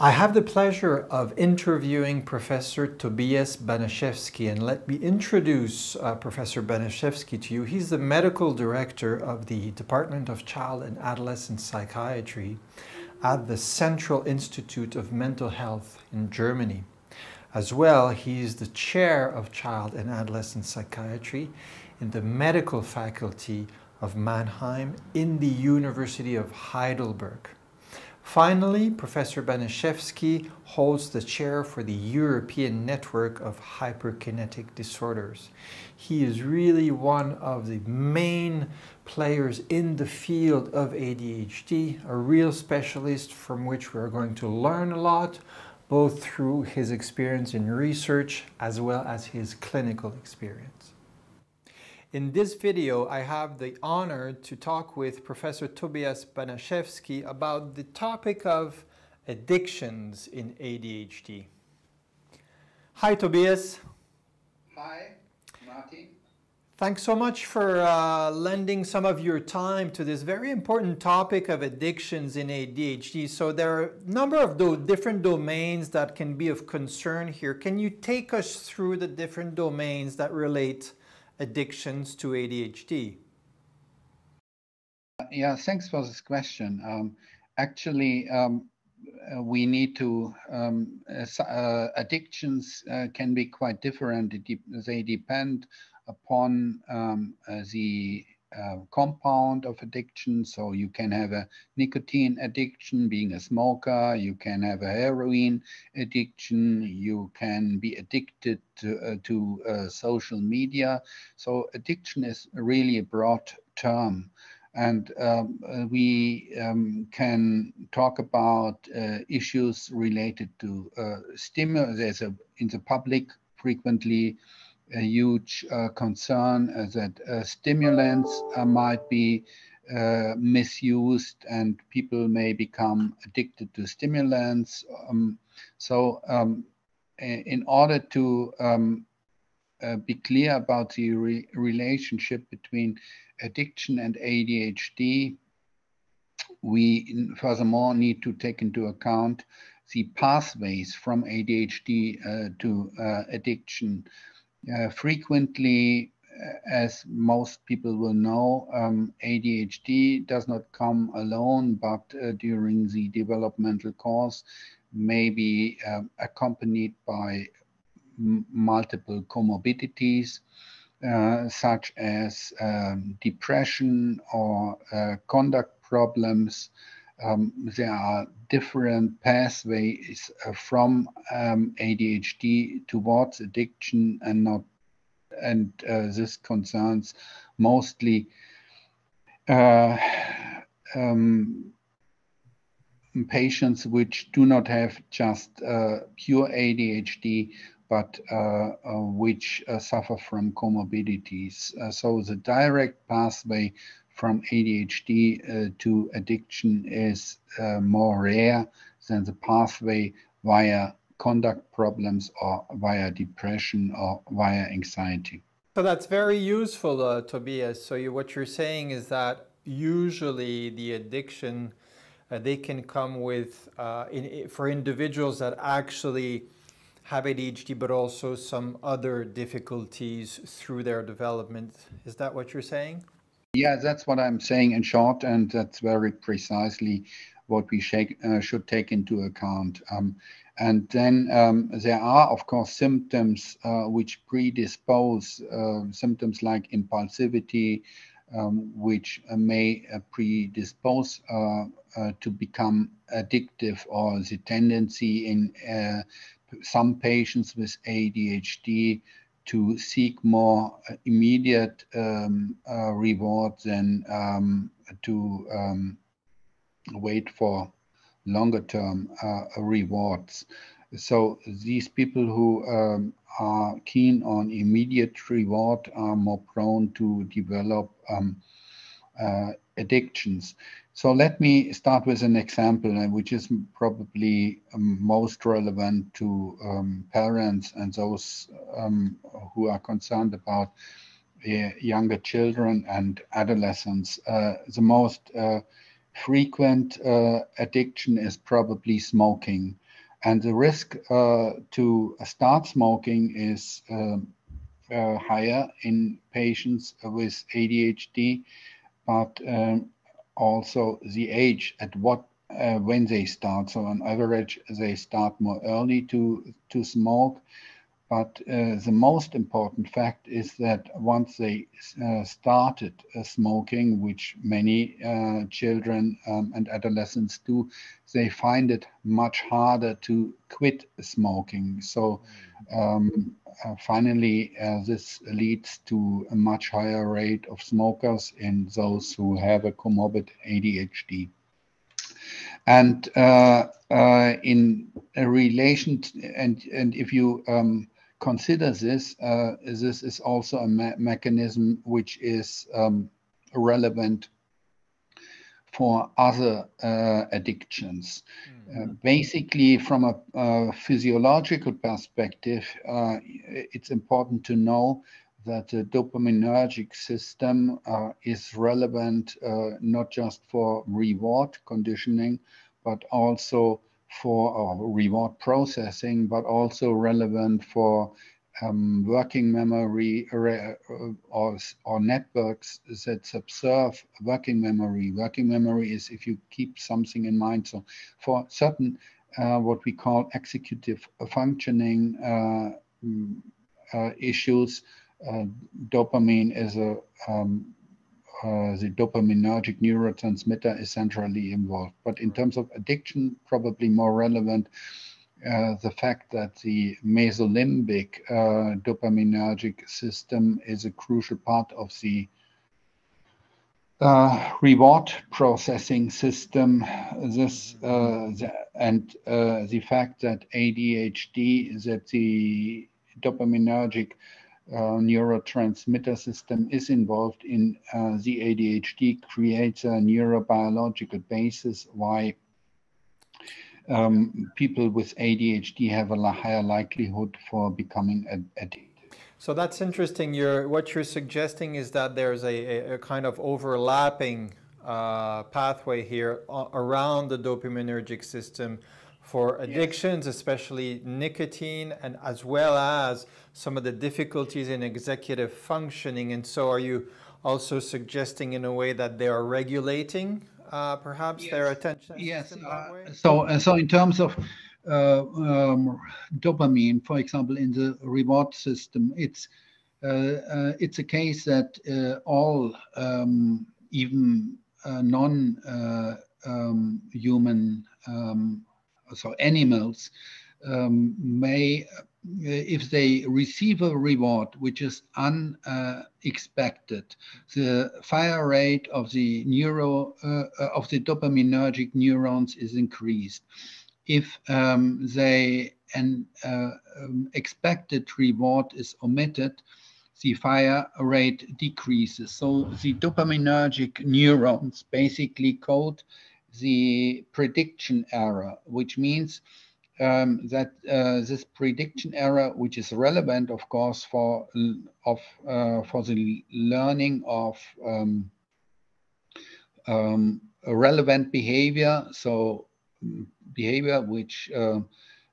I have the pleasure of interviewing Professor Tobias Banaszewski, and let me introduce Professor Banaszewski to you. He's the medical director of the Department of Child and Adolescent Psychiatry at the Central Institute of Mental Health in Germany. As well, he's the chair of Child and Adolescent Psychiatry in the medical faculty of Mannheim in the University of Heidelberg. Finally, Professor Banaszewski holds the chair for the European Network of Hyperkinetic Disorders. He is really one of the main players in the field of ADHD, a real specialist from which we are going to learn a lot, both through his experience in research as well as his clinical experience. In this video, I have the honor to talk with Professor Tobias Banaszewski about the topic of addictions in ADHD. Hi, Tobias. Hi, Martin. Thanks so much for lending some of your time to this very important topic of addictions in ADHD. So there are a number of different domains that can be of concern here. Can you take us through the different domains that relate addictions to ADHD? Yeah, thanks for this question. We need to, addictions can be quite different. They depend upon the compound of addiction. So you can have a nicotine addiction, being a smoker. You can have a heroin addiction. You can be addicted to social media. So addiction is really a broad term. And we can talk about issues related to stimulus. In the public, frequently a huge concern that stimulants might be misused and people may become addicted to stimulants. In order to be clear about the relationship between addiction and ADHD, we furthermore need to take into account the pathways from ADHD to addiction. Frequently, as most people will know, ADHD does not come alone, but during the developmental course may be accompanied by multiple comorbidities, such as depression or conduct problems. There are different pathways from ADHD towards addiction, and this concerns mostly patients which do not have just pure ADHD, but which suffer from comorbidities. So the direct pathway from ADHD to addiction is more rare than the pathway via conduct problems or via depression or via anxiety. So that's very useful, Tobias. So what you're saying is that usually the addiction, they can come with, for individuals that actually have ADHD, but also some other difficulties through their development. Is that what you're saying? Yeah, that's what I'm saying in short, and that's very precisely what we should take into account. And then there are, of course, symptoms which predispose, symptoms like impulsivity, which may predispose to become addictive, or the tendency in some patients with ADHD to seek more immediate reward than to wait for longer term rewards. So these people who are keen on immediate reward are more prone to develop addictions. So let me start with an example, which is probably most relevant to parents and those who are concerned about younger children and adolescents. The most frequent addiction is probably smoking. And the risk to start smoking is higher in patients with ADHD, but also the age at what when they start. So on average, they start more early to smoke. But the most important fact is that once they started smoking, which many children and adolescents do, they find it much harder to quit smoking. So finally, this leads to a much higher rate of smokers in those who have a comorbid ADHD. And in a relation, and if you consider this, this is also a mechanism which is relevant for other addictions. Basically, from a physiological perspective, it's important to know that the dopaminergic system is relevant not just for reward conditioning, but also for reward processing, but also relevant for working memory or networks that observe working memory. Working memory is if you keep something in mind. So for certain what we call executive functioning issues, dopamine is the dopaminergic neurotransmitter is centrally involved. But in terms of addiction, probably more relevant the fact that the mesolimbic dopaminergic system is a crucial part of the reward processing system. This and the fact that ADHD, that the dopaminergic neurotransmitter system is involved in the ADHD creates a neurobiological basis why people with ADHD have a higher likelihood for becoming addicted. So that's interesting. What you're suggesting is that there's a kind of overlapping pathway here around the dopaminergic system for addictions, yes, especially nicotine, and as well as some of the difficulties in executive functioning. And so are you also suggesting in a way that they are regulating perhaps their attention system that way? So in terms of dopamine, for example, in the reward system, it's a case that all even non-human so animals may, if they receive a reward which is unexpected, the fire rate of the of the dopaminergic neurons is increased. If an expected reward is omitted, the fire rate decreases. So the dopaminergic neurons basically code the prediction error, which means that this prediction error, which is relevant, of course, for the learning of relevant behavior, so behavior which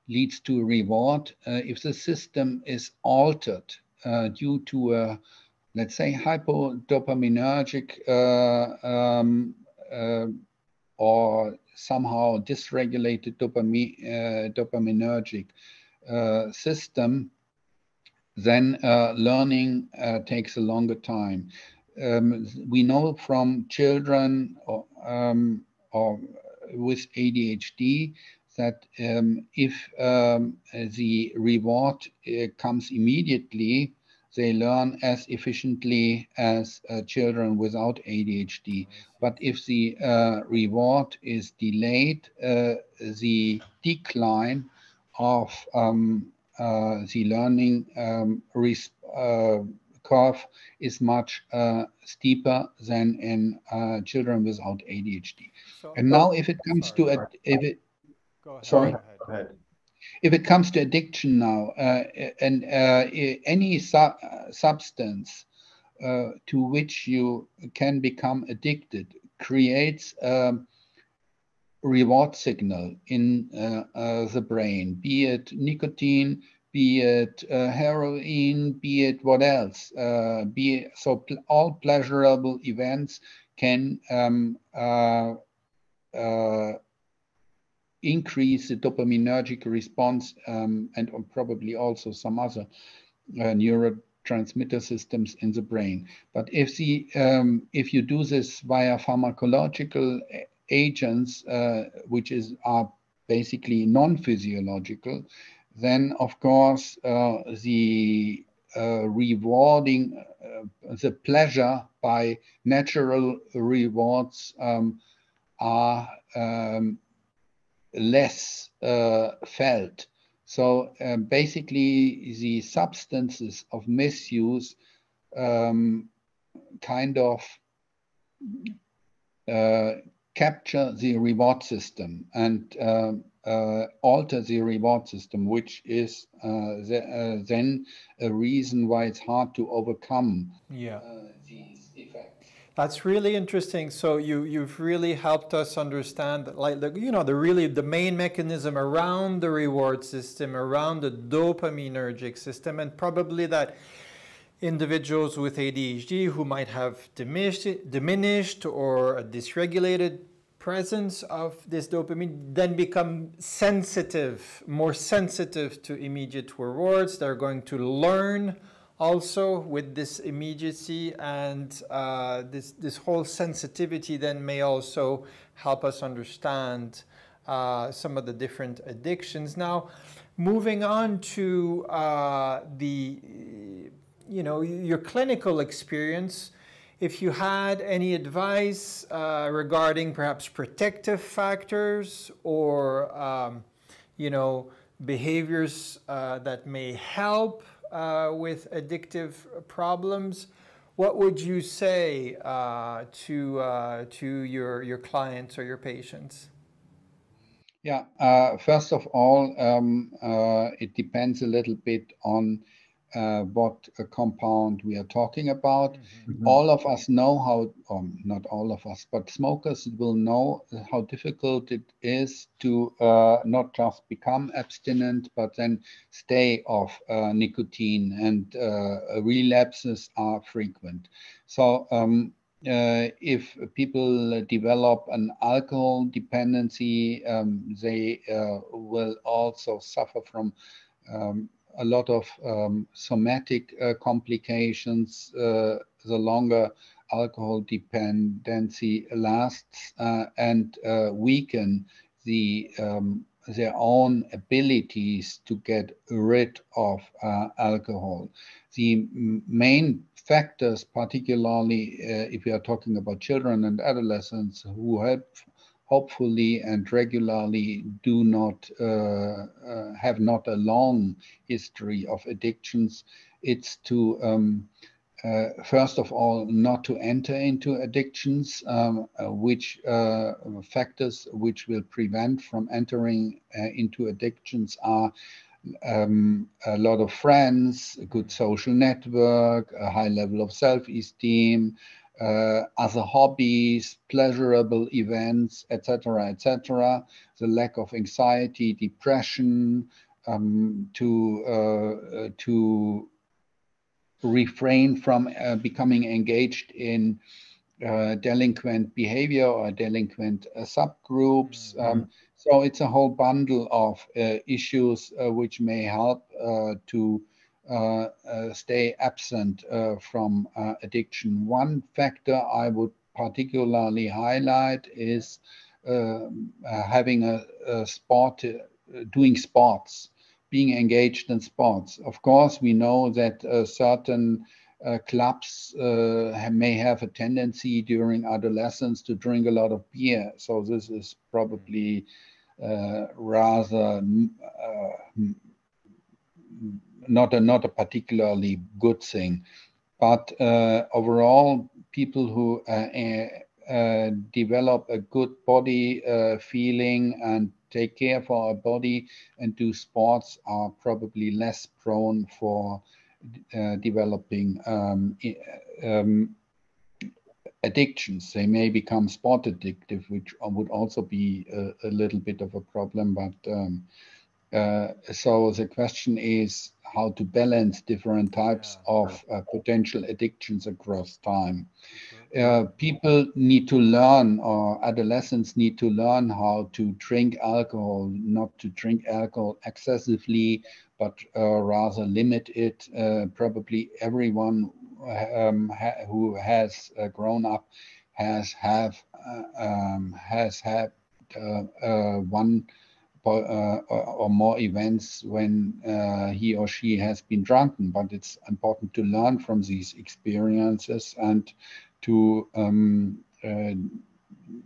leads to reward, if the system is altered due to a, let's say, hypodopaminergic or somehow dysregulated dopaminergic system, then learning takes a longer time. We know from children or with ADHD that if the reward comes immediately, they learn as efficiently as children without ADHD. But if the reward is delayed, the decline of the learning curve is much steeper than in children without ADHD. So, and now, if it comes to it, if it comes to addiction now, and any substance to which you can become addicted creates reward signal in the brain, be it nicotine, be it heroin, be it what else. All pleasurable events can increase the dopaminergic response and probably also some other neurotransmitter systems in the brain. But if you do this via pharmacological agents, which are basically non-physiological, then of course the rewarding the pleasure by natural rewards are less felt. So basically, the substances of misuse kind of capture the reward system and alter the reward system, which is then a reason why it's hard to overcome these effects. That's really interesting. So you've really helped us understand that, like, the main mechanism around the reward system, around the dopaminergic system, and probably that individuals with ADHD who might have diminished or a dysregulated presence of this dopamine then become more sensitive to immediate rewards. They're going to learn also with this immediacy, and this whole sensitivity then may also help us understand some of the different addictions. Now, moving on to your clinical experience, if you had any advice regarding perhaps protective factors or behaviors that may help with addictive problems, what would you say to your clients or your patients? Yeah, first of all, it depends a little bit on what compound we are talking about. Mm-hmm. All of us know how, or not all of us, but smokers will know how difficult it is to not just become abstinent, but then stay off nicotine, and relapses are frequent. So if people develop an alcohol dependency, they will also suffer from a lot of somatic complications the longer alcohol dependency lasts, and weaken their own abilities to get rid of alcohol. The main factors, particularly if we are talking about children and adolescents who hopefully and regularly do not have not a long history of addictions, it's to first of all not to enter into addictions, which factors which will prevent from entering into addictions are a lot of friends, a good social network, a high level of self-esteem, other hobbies, pleasurable events, etc., etc. The lack of anxiety, depression, to refrain from becoming engaged in delinquent behavior or delinquent subgroups. Mm-hmm. So it's a whole bundle of issues which may help to stay absent from addiction. One factor I would particularly highlight is having a sport, doing sports, being engaged in sports. Of course, we know that certain clubs may have a tendency during adolescence to drink a lot of beer. So this is probably rather not a particularly good thing. But overall, people who develop a good body feeling and take care for our body and do sports are probably less prone for developing addictions. They may become sport addictive, which would also be a little bit of a problem. But so the question is how to balance different types of potential addictions across time. People need to learn, or adolescents need to learn how to drink alcohol, not to drink alcohol excessively, but rather limit it. Probably everyone who has grown up has had one or more events when he or she has been drunken. But it's important to learn from these experiences and to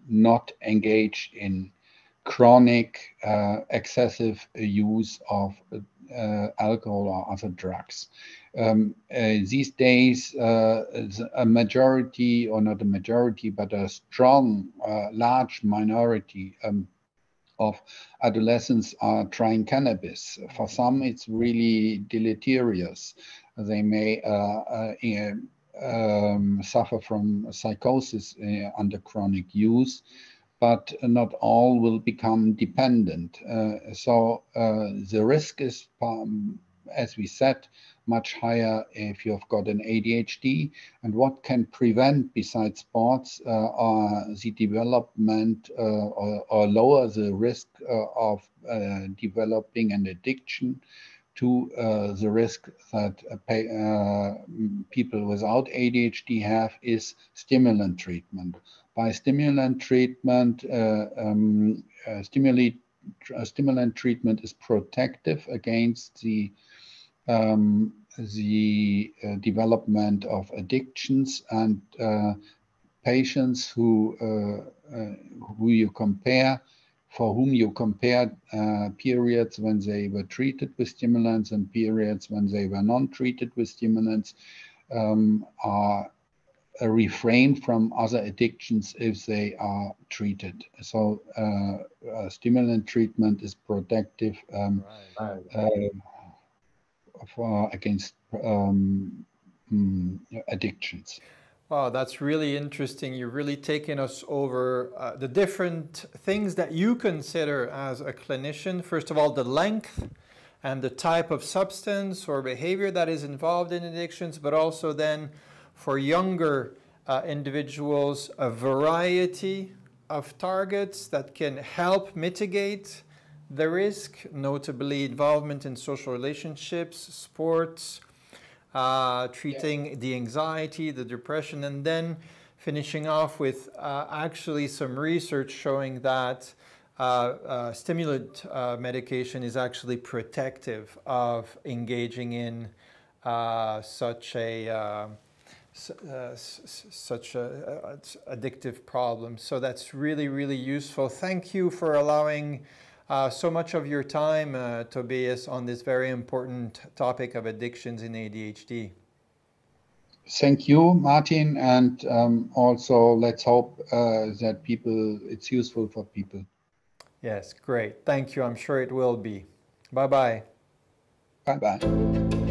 not engage in chronic excessive use of alcohol or other drugs. These days, a majority, or not a majority, but a strong, large minority of adolescents are trying cannabis. For some, it's really deleterious. They may suffer from psychosis under chronic use, but not all will become dependent. So the risk is, as we said, much higher if you've got an ADHD. And what can prevent, besides sports, the development or lower the risk of developing an addiction to the risk that people without ADHD have, is stimulant treatment. By stimulant treatment, stimulant treatment is protective against the development of addictions, and patients who you compare, for whom you compare periods when they were treated with stimulants and periods when they were not treated with stimulants, are refrain from other addictions if they are treated. So stimulant treatment is protective against addictions. Wow, that's really interesting. You've really taken us over the different things that you consider as a clinician. First of all, the length and the type of substance or behavior that is involved in addictions, but also then for younger individuals, a variety of targets that can help mitigate the risk, notably involvement in social relationships, sports, treating the anxiety, the depression, and then finishing off with actually some research showing that stimulant medication is actually protective of engaging in such addictive problem. So that's really, really useful. Thank you for allowing so much of your time, Tobias, on this very important topic of addictions in ADHD. Thank you, Martin, and also let's hope that it's useful for people. Yes, great. Thank you. I'm sure it will be. Bye-bye. Bye-bye.